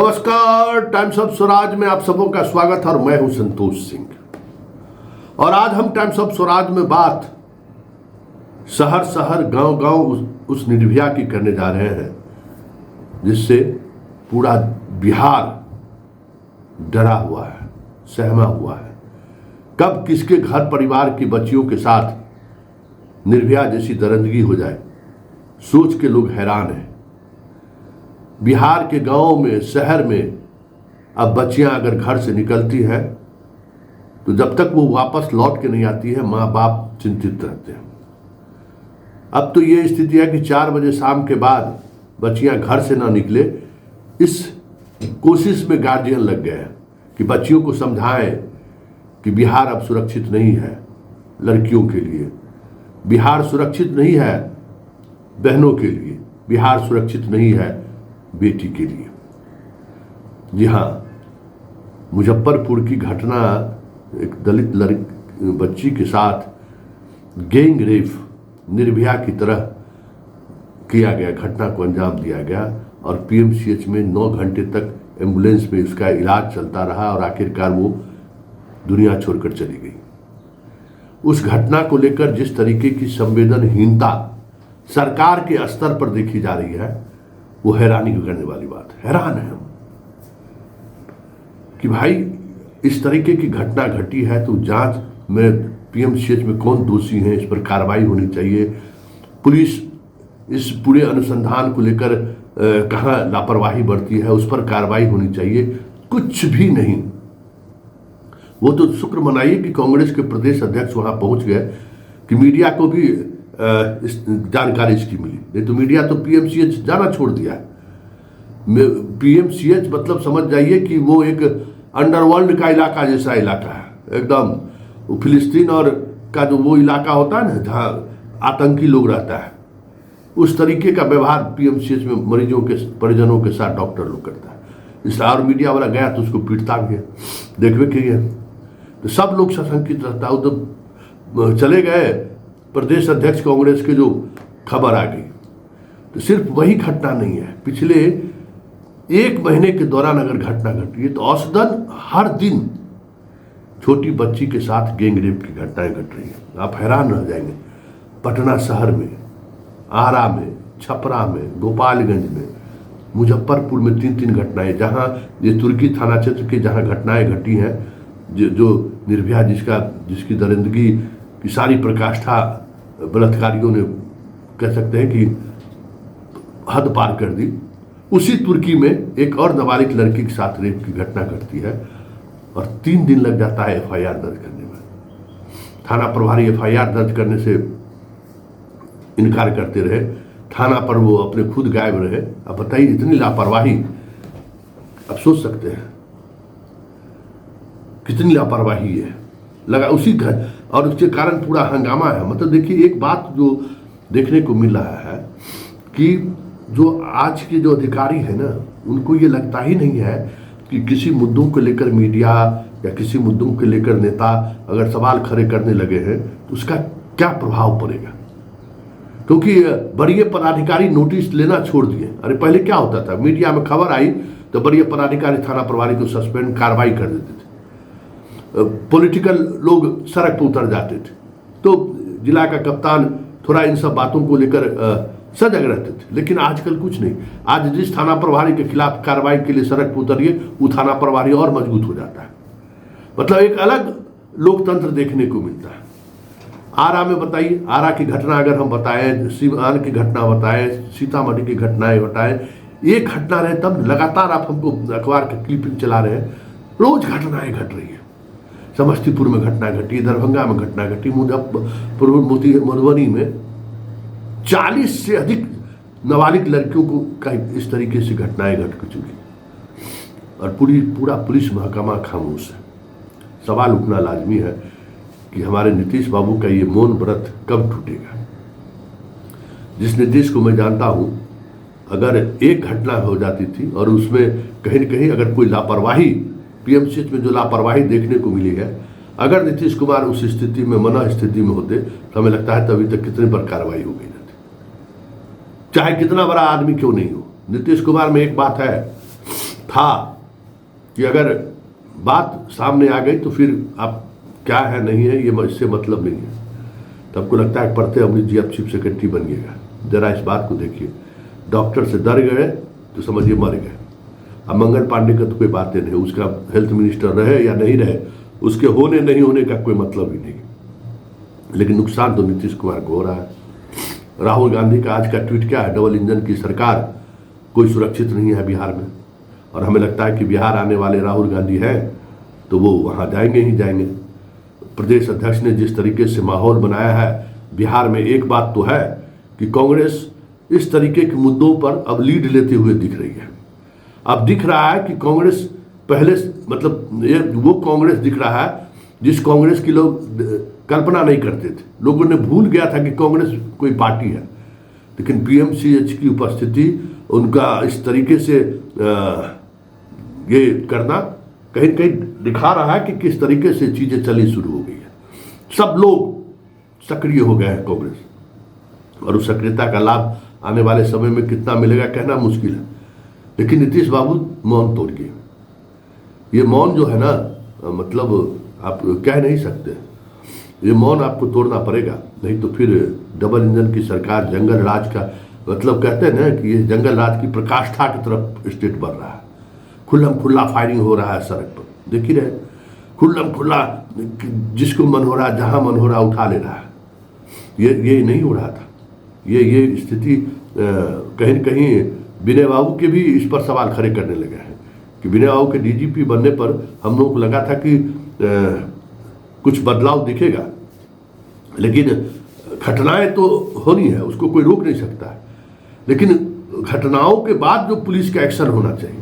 नमस्कार, times of Swaraj में आप सबों का स्वागत है और मैं हूं संतोष सिंह। और आज हम टाइम्स ऑफ स्वराज में बात शहर शहर गांव गांव उस निर्भया की करने जा रहे हैं जिससे पूरा बिहार डरा हुआ है, सहमा हुआ है। कब किसके घर परिवार की बच्चियों के साथ निर्भया जैसी दरिंदगी हो जाए, सोच के लोग हैरान हैं। बिहार के गांवों में, शहर में अब बच्चियां अगर घर से निकलती हैं तो जब तक वो वापस लौट के नहीं आती है, माँ बाप चिंतित रहते हैं। अब तो ये स्थिति है कि 4 बजे शाम के बाद बच्चियां घर से ना निकले, इस कोशिश में गार्जियन लग गए हैं कि बच्चियों को समझाएं कि बिहार अब सुरक्षित नहीं है लड़कियों के लिए, बिहार सुरक्षित नहीं है बहनों के लिए, बिहार सुरक्षित नहीं है बेटी के लिए। जी हाँ, मुजफ्फरपुर की घटना, एक दलित बच्ची के साथ गैंग रेप निर्भया की तरह किया गया, घटना को अंजाम दिया गया और पीएमसीएच में 9 घंटे तक एम्बुलेंस में उसका इलाज चलता रहा और आखिरकार वो दुनिया छोड़कर चली गई। उस घटना को लेकर जिस तरीके की संवेदनहीनता सरकार के स्तर पर देखी जा रही है, वो हैरानी करने वाली बात है। हैरान है हम कि भाई इस तरीके की घटना घटी है तो जांच में पीएमसीएच में कौन दोषी है, इस पर कार्रवाई होनी चाहिए। पुलिस इस पूरे अनुसंधान को लेकर कहाँ लापरवाही बरती है, उस पर कार्रवाई होनी चाहिए। कुछ भी नहीं। वो तो शुक्र मनाइए कि कांग्रेस के प्रदेश अध्यक्ष वहां पहुंच गए कि मीडिया को भी इस जानकारी इसकी मिली, नहीं तो मीडिया तो पीएमसीएच जाना छोड़ दिया है। पीएमसीएच मतलब समझ जाइए कि वो एक अंडरवर्ल्ड का इलाका जैसा इलाका है एकदम। फिलिस्तीन और का जो वो इलाका होता है ना, जहाँ आतंकी लोग रहता है, उस तरीके का व्यवहार पीएमसीएच में मरीजों के परिजनों के साथ डॉक्टर लोग करता है। इसलिए और मीडिया वाला गया तो उसको पीटता भी है, देखवे के लिए तो सब लोग सशंकित रहता है। तो चले गए प्रदेश अध्यक्ष कांग्रेस के, जो खबर आ गई। तो सिर्फ वही घटना नहीं है, पिछले 1 महीने के दौरान अगर घटना घटी है तो औसतन हर दिन छोटी बच्ची के साथ गैंग रेप की घटनाएं घट रही हैं। आप हैरान रह जाएंगे। पटना शहर में, आरा में, छपरा में, गोपालगंज में, मुजफ्फरपुर में 3 घटनाएं, जहां ये तुर्की थाना क्षेत्र के जहां घटनाएं घटी हैं, जो निर्भया जिसकी दरिंदगी की सारी प्रकाष्ठा बलात्कारियों ने कह सकते हैं कि हद पार कर दी, उसी तुर्की में एक और नाबालिग लड़की के साथ रेप की घटना घटती है और 3 दिन लग जाता है एफआईआर दर्ज करने में। थाना प्रभारी एफआईआर दर्ज करने से इनकार करते रहे, थाना पर वो अपने खुद गायब रहे। अब बताइए, इतनी लापरवाही, अब सोच सकते हैं कितनी लापरवाही है लगा उसी घर, और उसके कारण पूरा हंगामा है। मतलब देखिए, एक बात जो देखने को मिल रहा है कि जो आज के जो अधिकारी है ना, उनको ये लगता ही नहीं है कि किसी मुद्दों को लेकर मीडिया या किसी मुद्दों को लेकर नेता अगर सवाल खड़े करने लगे हैं तो उसका क्या प्रभाव पड़ेगा। क्योंकि बड़े पदाधिकारी नोटिस लेना छोड़ दिए। अरे पहले क्या होता था, मीडिया में खबर आई तो बड़े पदाधिकारी थाना प्रभारी को सस्पेंड, कार्रवाई कर देते थे। पॉलिटिकल लोग सड़क पर उतर जाते थे, तो जिला का कप्तान थोड़ा इन सब बातों को लेकर सजग रहते थे। लेकिन आजकल कुछ नहीं। आज जिस थाना प्रभारी के खिलाफ कार्रवाई के लिए सड़क पर उतरिए, वो थाना प्रभारी और मजबूत हो जाता है। मतलब एक अलग लोकतंत्र देखने को मिलता है। आरा में बताइए, आरा की घटना अगर हम बताएं, सिवान की घटना बताएं, सीतामढ़ी की घटनाएं बताएं, एक घटना रहे तब लगातार आप हमको अखबार के क्लिपिंग चला रहे हैं, रोज घटनाएं घट रही है। समस्तीपुर में घटना घटी, दरभंगा में घटना घटी, मुजफ्फरपुर, मधुबनी में 40 से अधिक नाबालिग लड़कियों को का इस तरीके से घटनाएं घट चुकी और पूरा पुलिस महकमा खामोश है। सवाल उठना लाजमी है कि हमारे नीतीश बाबू का ये मौन व्रत कब टूटेगा। जिस नीतीश को मैं जानता हूं, अगर एक घटना हो जाती थी और उसमें कहीं न कहीं अगर कोई लापरवाही, पीएमसीएच में जो लापरवाही देखने को मिली है, अगर नीतीश कुमार उस स्थिति में, मना स्थिति में होते तो हमें लगता है तभी तक कितने पर कार्रवाई हो गई जाती, चाहे कितना बड़ा आदमी क्यों नहीं हो। नीतीश कुमार में एक बात है था कि अगर बात सामने आ गई तो फिर आप क्या है नहीं है ये इससे मतलब नहीं है। तो आपको लगता है पढ़ते अमृत जी अब चीफ सेक्रेटरी बनिएगा। जरा इस बात को देखिए, डॉक्टर से डर गए तो समझिए मर गए। अब मंगल पांडे का तो कोई बात नहीं, उसका हेल्थ मिनिस्टर रहे या नहीं रहे, उसके होने नहीं होने का कोई मतलब ही नहीं। लेकिन नुकसान तो नीतीश कुमार को हो रहा है। राहुल गांधी का आज का ट्वीट क्या है, डबल इंजन की सरकार कोई सुरक्षित नहीं है बिहार में। और हमें लगता है कि बिहार आने वाले राहुल गांधी हैं तो वो वहाँ जाएंगे ही जाएंगे। प्रदेश अध्यक्ष ने जिस तरीके से माहौल बनाया है बिहार में, एक बात तो है कि कांग्रेस इस तरीके के मुद्दों पर अब लीड लेते हुए दिख रही है। अब दिख रहा है कि कांग्रेस पहले मतलब ये वो कांग्रेस दिख रहा है जिस कांग्रेस की लोग कल्पना नहीं करते थे। लोगों ने भूल गया था कि कांग्रेस कोई पार्टी है, लेकिन पीएमसीएच की उपस्थिति, उनका इस तरीके से ये करना कहीं कहीं दिखा रहा है कि किस तरीके से चीजें चली शुरू हो गई है। सब लोग सक्रिय हो गए हैं कांग्रेस, और उस सक्रियता का लाभ आने वाले समय में कितना मिलेगा कहना मुश्किल है। लेकिन नीतीश बाबू मौन तोड़ गए। ये मौन जो है ना, मतलब आप कह नहीं सकते, ये मौन आपको तोड़ना पड़ेगा, नहीं तो फिर डबल इंजन की सरकार, जंगल राज का मतलब कहते हैं ना कि ये जंगल राज की प्रकाष्ठा की तरफ स्टेट बढ़ रहा है। खुल्लम खुल्ला फायरिंग हो रहा है सड़क पर, देख ही रहे, खुल्लम खुल्ला, जिसको मन हो रहा है जहां मन हो रहा उठा ले रहा है। ये नहीं हो रहा था। ये स्थिति कहीं न कहीं विनय बाबू के भी इस पर सवाल खड़े करने लगे हैं कि विनय बाबू के डीजीपी बनने पर हम लोगों को लगा था कि कुछ बदलाव दिखेगा, लेकिन घटनाएं तो होनी है, उसको कोई रोक नहीं सकता है। लेकिन घटनाओं के बाद जो पुलिस का एक्शन होना चाहिए,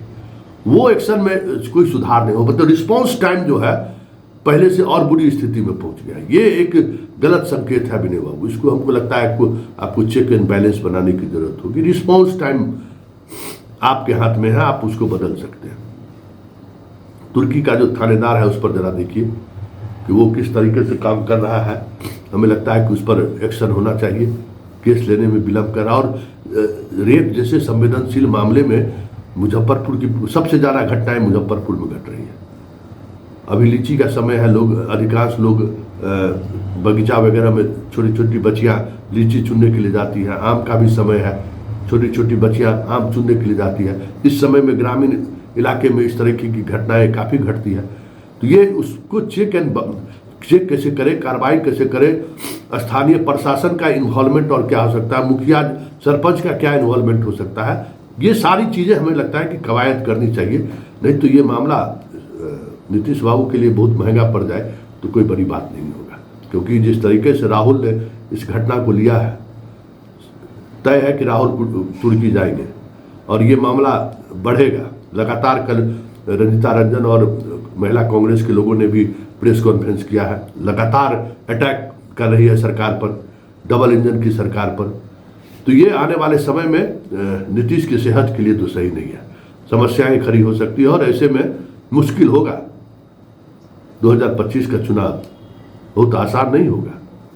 वो एक्शन में कोई सुधार नहीं हो, मतलब रिस्पॉन्स टाइम जो है पहले से और बुरी स्थिति में पहुंच गया। ये एक गलत संकेत है विनय बाबू। इसको हमको लगता है आपको चेक एंड बैलेंस बनाने की जरूरत होगी। रिस्पॉन्स टाइम आपके हाथ में है, आप उसको बदल सकते हैं। तुर्की का जो थानेदार है उस पर जरा देखिए कि वो किस तरीके से काम कर रहा है। हमें लगता है कि उस पर एक्शन होना चाहिए। केस लेने में विलंब कर रहा, और रेप जैसे संवेदनशील मामले में मुजफ्फरपुर की सबसे ज़्यादा घटनाएं मुजफ्फरपुर में घट रही हैं। अभी लीची का समय है, लोग अधिकांश लोग बगीचा वगैरह में छोटी छोटी बच्चियां लीची चुनने के लिए जाती हैं। आम का भी समय है, छोटी छोटी बच्चियां आम चुनने के लिए जाती है। इस समय में ग्रामीण इलाके में इस तरह की घटनाएं काफ़ी घटती है। तो ये उसको चेक कैसे करे, कार्रवाई कैसे करे, स्थानीय प्रशासन का इन्वॉल्वमेंट और क्या हो सकता है, मुखिया सरपंच का क्या इन्वॉल्वमेंट हो सकता है, ये सारी चीज़ें हमें लगता है कि कवायद करनी चाहिए। नहीं तो ये मामला नीतीश बाबू के लिए बहुत महंगा पड़ जाए तो कोई बड़ी बात नहीं होगा। क्योंकि जिस तरीके से राहुल ने इस घटना को लिया है, तय है कि राहुल तुर्की जाएंगे और ये मामला बढ़ेगा। लगातार कल रंजिता रंजन और महिला कांग्रेस के लोगों ने भी प्रेस कॉन्फ्रेंस किया है, लगातार अटैक कर रही है सरकार पर, डबल इंजन की सरकार पर। तो ये आने वाले समय में नीतीश की सेहत के लिए तो सही नहीं है, समस्याएं खड़ी हो सकती है, और ऐसे में मुश्किल होगा। 2025 का चुनाव बहुत आसान नहीं होगा।